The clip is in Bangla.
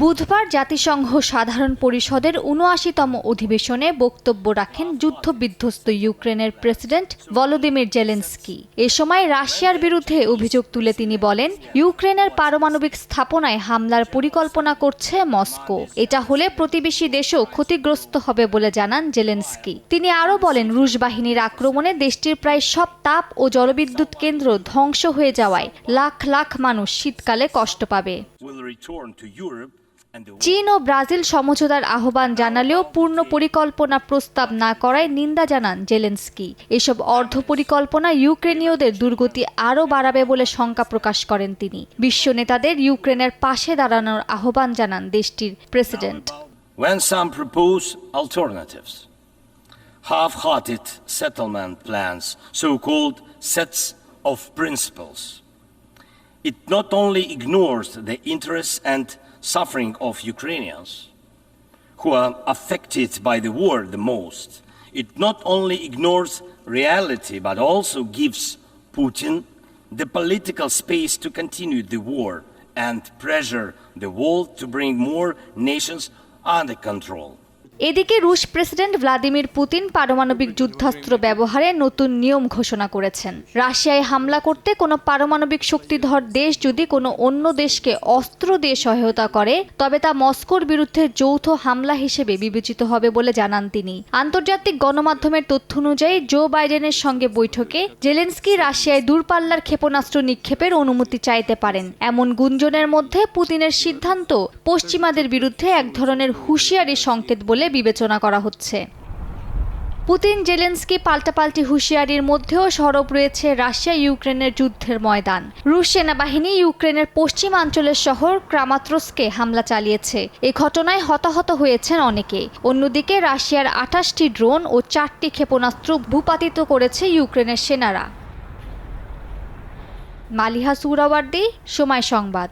বুধবার জাতিসংঘ সাধারণ পরিষদের ৭৯তম অধিবেশনে বক্তব্য রাখেন যুদ্ধবিধ্বস্ত ইউক্রেনের প্রেসিডেন্ট ভলোদিমির জেলেনস্কি। এ সময় রাশিয়ার বিরুদ্ধে অভিযোগ তুলে তিনি বলেন, ইউক্রেনের পারমাণবিক স্থাপনায় হামলার পরিকল্পনা করছে মস্কো। এটা হলে প্রতিবেশী দেশও ক্ষতিগ্রস্ত হবে বলে জানান জেলেনস্কি। তিনি আরও বলেন, রুশ বাহিনীর আক্রমণে দেশটির প্রায় সব তাপ ও জলবিদ্যুৎ কেন্দ্র ধ্বংস হয়ে যাওয়ায় লাখ লাখ মানুষ শীতকালে কষ্ট পাবে। চীন ও ব্রাজিল সমঝোতার আহ্বান জানালেও পূর্ণ পরিকল্পনা প্রস্তাব না করায় নিন্দা জানান জেলেনস্কি। এসব অর্ধ পরিকল্পনা ইউক্রেনীয়দের দুর্গতি আরও বাড়াবে বলে শঙ্কা প্রকাশ করেন তিনি। বিশ্ব নেতাদের ইউক্রেনের পাশে দাঁড়ানোর আহ্বান জানান দেশটির president. When some propose alternatives, half-hearted settlement plans, so-called sets of principles, it not only ignores the interests and suffering of Ukrainians, who are affected by the war the most. It not only ignores reality, but also gives Putin the political space to continue the war and pressure the world to bring more nations under control. এদিকে রুশ প্রেসিডেন্ট ভ্লাদিমির পুতিন পারমাণবিক যুদ্ধাস্ত্র ব্যবহারে নতুন নিয়ম ঘোষণা করেছেন। রাশিয়ায় হামলা করতে কোনো পারমাণবিক শক্তিধর দেশ যদি কোনো অন্য দেশকে অস্ত্র দিয়ে সহায়তা করে, তবে তা মস্কোর বিরুদ্ধে যৌথ হামলা হিসেবে বিবেচিত হবে বলে জানান তিনি। আন্তর্জাতিক গণমাধ্যমের তথ্য অনুযায়ী জো বাইডেনের সঙ্গে বৈঠকে জেলেনস্কি রাশিয়ায় দূরপাল্লার ক্ষেপণাস্ত্র নিক্ষেপের অনুমতি চাইতে পারেন। এমন গুঞ্জনের মধ্যে পুতিনের সিদ্ধান্ত পশ্চিমাদের বিরুদ্ধে এক ধরনের হুঁশিয়ারি সংকেত বলে বিবেচনা করা হচ্ছে। পুতিন জেলেনস্কি পাল্টাপাল্টি হুঁশিয়ারির মধ্যেও সরব রয়েছে রাশিয়া ইউক্রেনের যুদ্ধের ময়দান। রুশ সেনাবাহিনী ইউক্রেনের পশ্চিমাঞ্চলের শহর ক্রামাতোর্স্কে হামলা চালিয়েছে। এ ঘটনায় হতাহত হয়েছেন অনেকে। অন্যদিকে রাশিয়ার ২৮টি ড্রোন ও ৪টি ক্ষেপণাস্ত্র ভূপাতিত করেছে ইউক্রেনের সেনারা। মালিহা সুহরাওয়ার্দী, সময় সংবাদ।